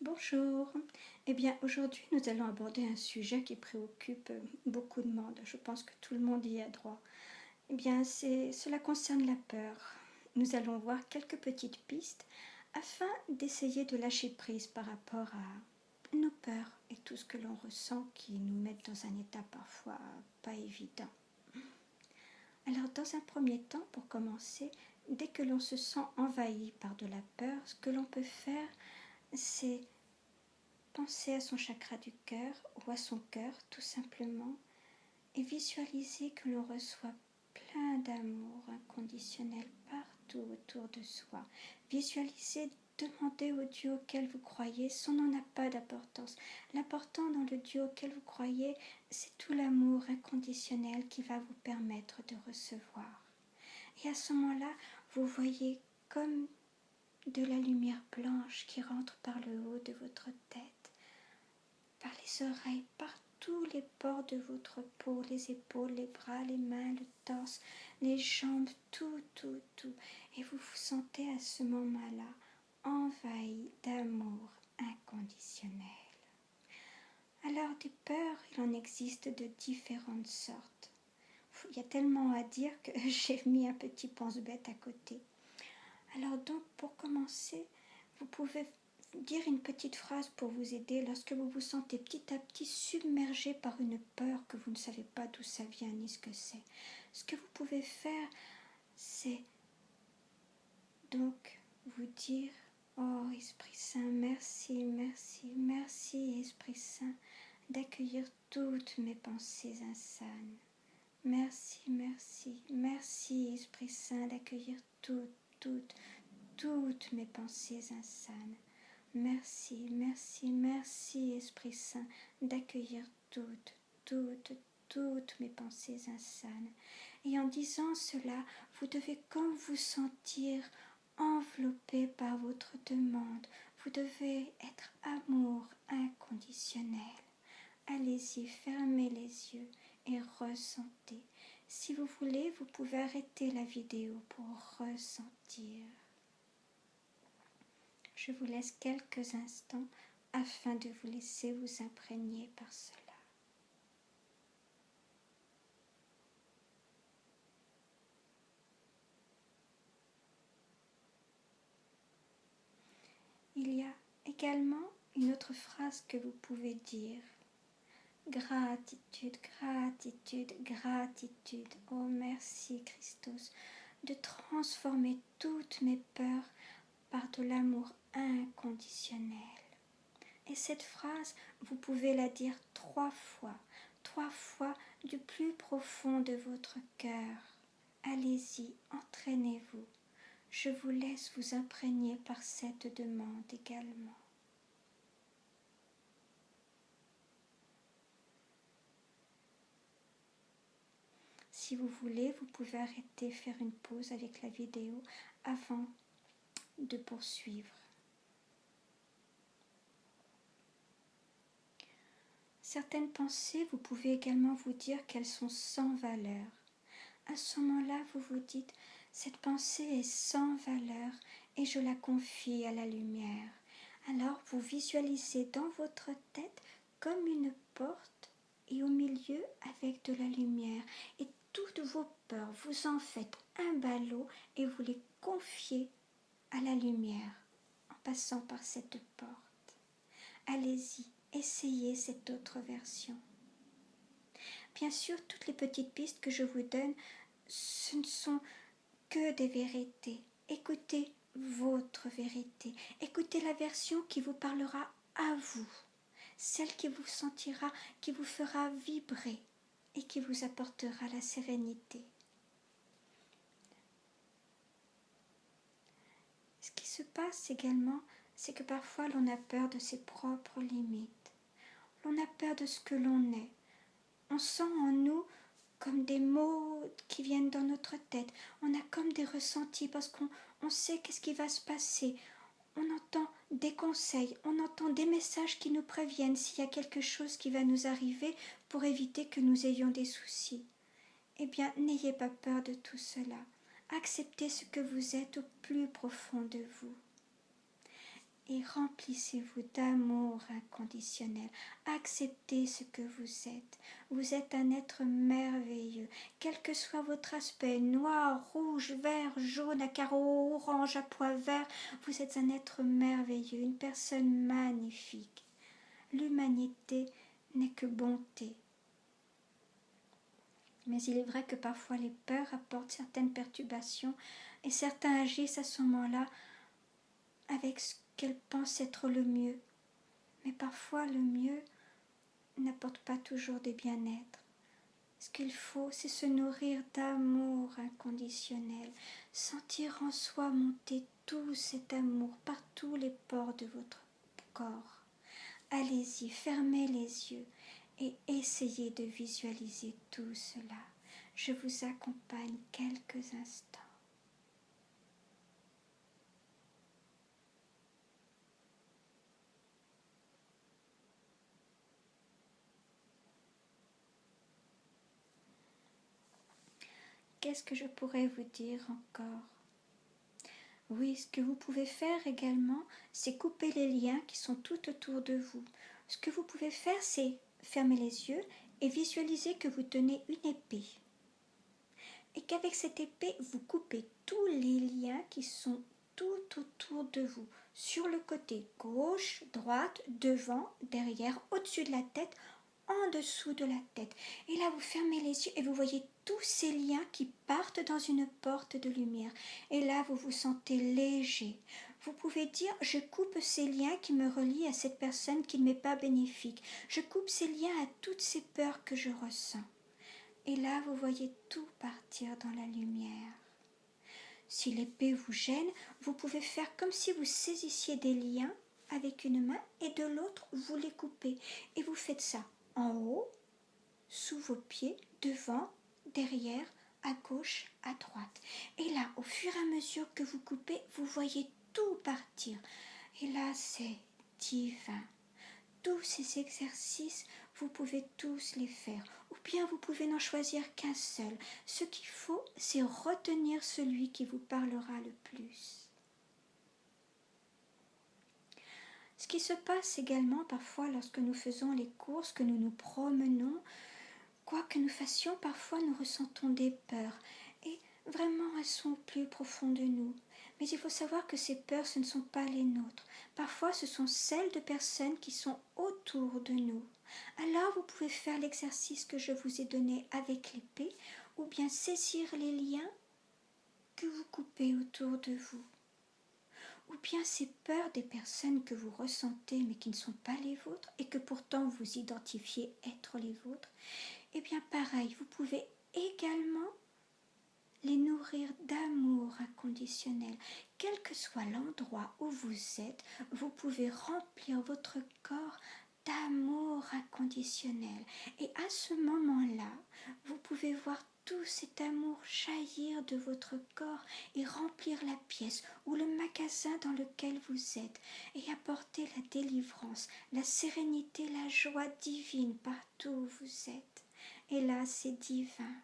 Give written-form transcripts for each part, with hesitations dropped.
Bonjour. Eh bien, aujourd'hui, nous allons aborder un sujet qui préoccupe beaucoup de monde. Je pense que tout le monde y a droit. Eh bien, cela concerne la peur. Nous allons voir quelques petites pistes afin d'essayer de lâcher prise par rapport à nos peurs et tout ce que l'on ressent qui nous mettent dans un état parfois pas évident. Alors, dans un premier temps, pour commencer, dès que l'on se sent envahi par de la peur, ce que l'on peut faire, c'est penser à son chakra du cœur ou à son cœur tout simplement et visualiser que l'on reçoit plein d'amour inconditionnel partout autour de soi. Visualisez, demandez au Dieu auquel vous croyez, son nom n'a pas d'importance. L'important dans le Dieu auquel vous croyez, c'est tout l'amour inconditionnel qui va vous permettre de recevoir. Et à ce moment-là, vous voyez comme de la lumière blanche qui rentre par le haut de votre tête, par les oreilles, par tous les pores de votre peau, les épaules, les bras, les mains, le torse, les jambes, tout. Et vous vous sentez à ce moment-là envahi d'amour inconditionnel. Alors des peurs, il en existe de différentes sortes. Il y a tellement à dire que j'ai mis un petit pense-bête à côté. Alors donc, pour commencer, vous pouvez dire une petite phrase pour vous aider lorsque vous vous sentez petit à petit submergé par une peur que vous ne savez pas d'où ça vient ni ce que c'est. Ce que vous pouvez faire, c'est donc vous dire « Oh Esprit Saint, merci, merci, merci Esprit Saint d'accueillir toutes mes pensées insanes. Merci, merci, merci Esprit Saint d'accueillir toutes mes pensées insanes. Merci, merci, merci Esprit Saint d'accueillir toutes mes pensées insanes. Et en disant cela, vous devez comme vous sentir enveloppé par votre demande. Vous devez être amour inconditionnel. Allez-y, fermez les yeux et ressentez. Si vous voulez, vous pouvez arrêter la vidéo pour ressentir. Je vous laisse quelques instants afin de vous laisser vous imprégner par cela. Il y a également une autre phrase que vous pouvez dire. Gratitude, gratitude, gratitude. Oh merci Christos de transformer toutes mes peurs par de l'amour inconditionnel. Et cette phrase, vous pouvez la dire 3 fois du plus profond de votre cœur. Allez-y, entraînez-vous. Je vous laisse vous imprégner par cette demande également. Si vous voulez, vous pouvez arrêter, faire une pause avec la vidéo avant de poursuivre. Certaines pensées, vous pouvez également vous dire qu'elles sont sans valeur. À ce moment-là, vous vous dites, cette pensée est sans valeur et je la confie à la lumière. Alors, vous visualisez dans votre tête comme une porte et au milieu avec de la lumière. Et toutes vos peurs, vous en faites un ballot et vous les confiez à la lumière en passant par cette porte. Allez-y, essayez cette autre version. Bien sûr, toutes les petites pistes que je vous donne, ce ne sont que des vérités. Écoutez votre vérité. Écoutez la version qui vous parlera à vous. Celle qui vous sentira, qui vous fera vibrer et qui vous apportera la sérénité. Ce qui se passe également, c'est que parfois l'on a peur de ses propres limites. L'on a peur de ce que l'on est. On sent en nous comme des mots qui viennent dans notre tête. On a comme des ressentis parce qu'on sait qu'est-ce qui va se passer. On entend des conseils, on entend des messages qui nous préviennent s'il y a quelque chose qui va nous arriver pour éviter que nous ayons des soucis. Eh bien, n'ayez pas peur de tout cela. Acceptez ce que vous êtes au plus profond de vous. et remplissez-vous d'amour inconditionnel. Acceptez ce que vous êtes. Vous êtes un être merveilleux, quel que soit votre aspect, noir, rouge, vert, jaune, à carreaux, orange, à pois vert, vous êtes un être merveilleux, une personne magnifique. L'humanité n'est que bonté. Mais il est vrai que parfois les peurs apportent certaines perturbations et certains agissent à ce moment-là avec ce qu'elles pensent être le mieux. Mais parfois le mieux n'apporte pas toujours des bien-être. Ce qu'il faut, c'est se nourrir d'amour inconditionnel, sentir en soi monter tout cet amour par tous les pores de votre corps. Allez-y, fermez les yeux et essayez de visualiser tout cela. Je vous accompagne quelques instants. Qu'est-ce que je pourrais vous dire encore? Oui, ce que vous pouvez faire également, c'est couper les liens qui sont tout autour de vous. Ce que vous pouvez faire, c'est fermer les yeux et visualiser que vous tenez une épée. Et qu'avec cette épée, vous coupez tous les liens qui sont tout autour de vous, sur le côté gauche, droite, devant, derrière, au-dessus de la tête, en dessous de la tête. Et là, vous fermez les yeux et vous voyez tous ces liens qui partent dans une porte de lumière. Et là, vous vous sentez léger. Vous pouvez dire, je coupe ces liens qui me relient à cette personne qui ne m'est pas bénéfique. Je coupe ces liens à toutes ces peurs que je ressens. Et là, vous voyez tout partir dans la lumière. Si l'épée vous gêne, vous pouvez faire comme si vous saisissiez des liens avec une main et de l'autre, vous les coupez. Et vous faites ça en haut, sous vos pieds, devant, derrière, à gauche, à droite. Et là, au fur et à mesure que vous coupez, vous voyez tout partir. Et là, c'est divin. Tous ces exercices, vous pouvez tous les faire. Ou bien vous pouvez n'en choisir qu'un seul. Ce qu'il faut, c'est retenir celui qui vous parlera le plus. Ce qui se passe également parfois lorsque nous faisons les courses, que nous nous promenons, quoi que nous fassions, parfois nous ressentons des peurs. Et vraiment, elles sont au plus profond de nous. Mais il faut savoir que ces peurs, ce ne sont pas les nôtres. Parfois, ce sont celles de personnes qui sont autour de nous. Alors, vous pouvez faire l'exercice que je vous ai donné avec l'épée, ou bien saisir les liens que vous coupez autour de vous. Ou bien ces peurs des personnes que vous ressentez mais qui ne sont pas les vôtres et que pourtant vous identifiez être les vôtres. Eh bien pareil, vous pouvez également les nourrir d'amour inconditionnel. Quel que soit l'endroit où vous êtes, vous pouvez remplir votre corps d'amour inconditionnel. Et à ce moment-là, vous pouvez voir tout cet amour jaillir de votre corps et remplir la pièce ou le magasin dans lequel vous êtes et apporter la délivrance, la sérénité, la joie divine partout où vous êtes. Et là, c'est divin.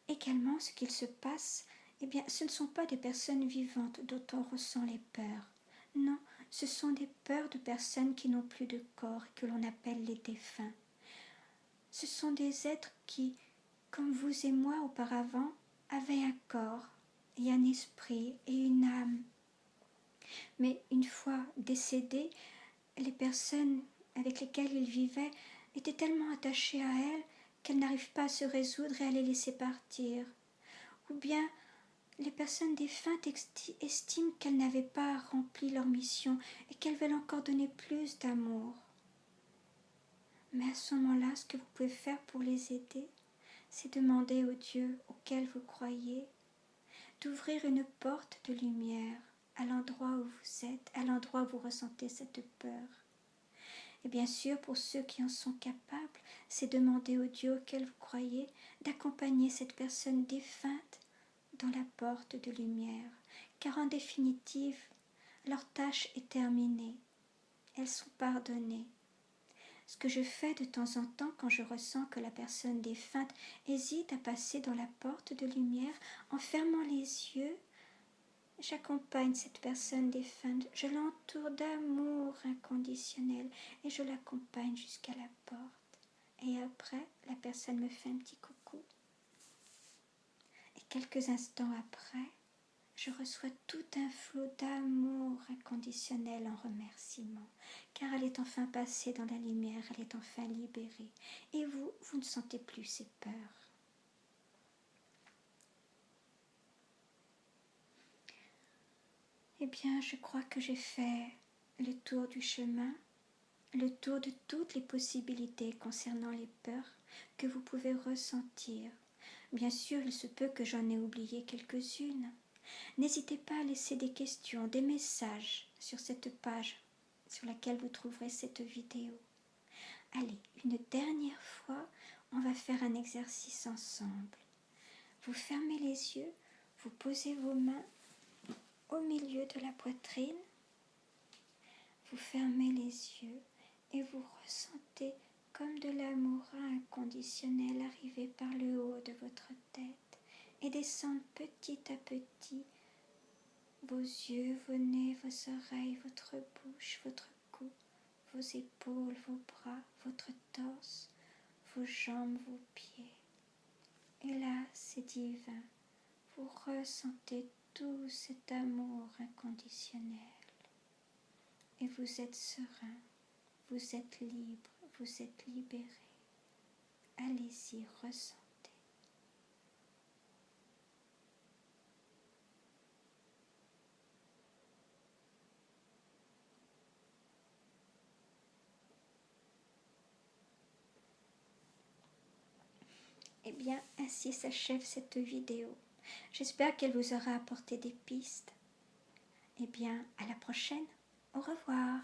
Également, ce qu'il se passe, eh bien, ce ne sont pas des personnes vivantes dont on ressent les peurs. Non, ce sont des peurs de personnes qui n'ont plus de corps et que l'on appelle les défunts. Ce sont des êtres qui, comme vous et moi auparavant, avaient un corps et un esprit et une âme. Mais une fois décédés, les personnes avec lesquelles ils vivaient étaient tellement attachées à elles qu'elles n'arrivent pas à se résoudre et à les laisser partir. Ou bien les personnes défuntes estiment qu'elles n'avaient pas rempli leur mission et qu'elles veulent encore donner plus d'amour. Mais à ce moment-là, ce que vous pouvez faire pour les aider, c'est demander au Dieu auquel vous croyez d'ouvrir une porte de lumière à l'endroit où vous êtes, à l'endroit où vous ressentez cette peur. Et bien sûr, pour ceux qui en sont capables, c'est demander au Dieu auquel vous croyez d'accompagner cette personne défunte dans la porte de lumière, car en définitive, leur tâche est terminée. Elles sont pardonnées. Ce que je fais de temps en temps quand je ressens que la personne défunte hésite à passer dans la porte de lumière, en fermant les yeux, J'accompagne cette personne défunte, je l'entoure d'amour inconditionnel et je l'accompagne jusqu'à la porte. Et après, la personne me fait un petit coucou. Et quelques instants après, je reçois tout un flot d'amour inconditionnel en remerciement, car elle est enfin passée dans la lumière, elle est enfin libérée. Et vous ne sentez plus ces peurs. Eh bien, je crois que j'ai fait le tour du chemin, le tour de toutes les possibilités concernant les peurs que vous pouvez ressentir. Bien sûr, il se peut que j'en ai oublié quelques-unes. N'hésitez pas à laisser des questions, des messages sur cette page sur laquelle vous trouverez cette vidéo. Allez, une dernière fois, on va faire un exercice ensemble. Vous fermez les yeux, vous posez vos mains au milieu de la poitrine, vous fermez les yeux et vous ressentez comme de l'amour inconditionnel arriver par le haut de votre tête et descendre petit à petit vos yeux, vos nez, vos oreilles, votre bouche, votre cou, vos épaules, vos bras, votre torse, vos jambes, vos pieds. Et là, c'est divin. Vous ressentez tout cet amour inconditionnel. Et vous êtes serein, vous êtes libre, vous êtes libéré. Allez-y, ressentez. Eh bien, ainsi s'achève cette vidéo. J'espère qu'elle vous aura apporté des pistes. Eh bien, à la prochaine. Au revoir.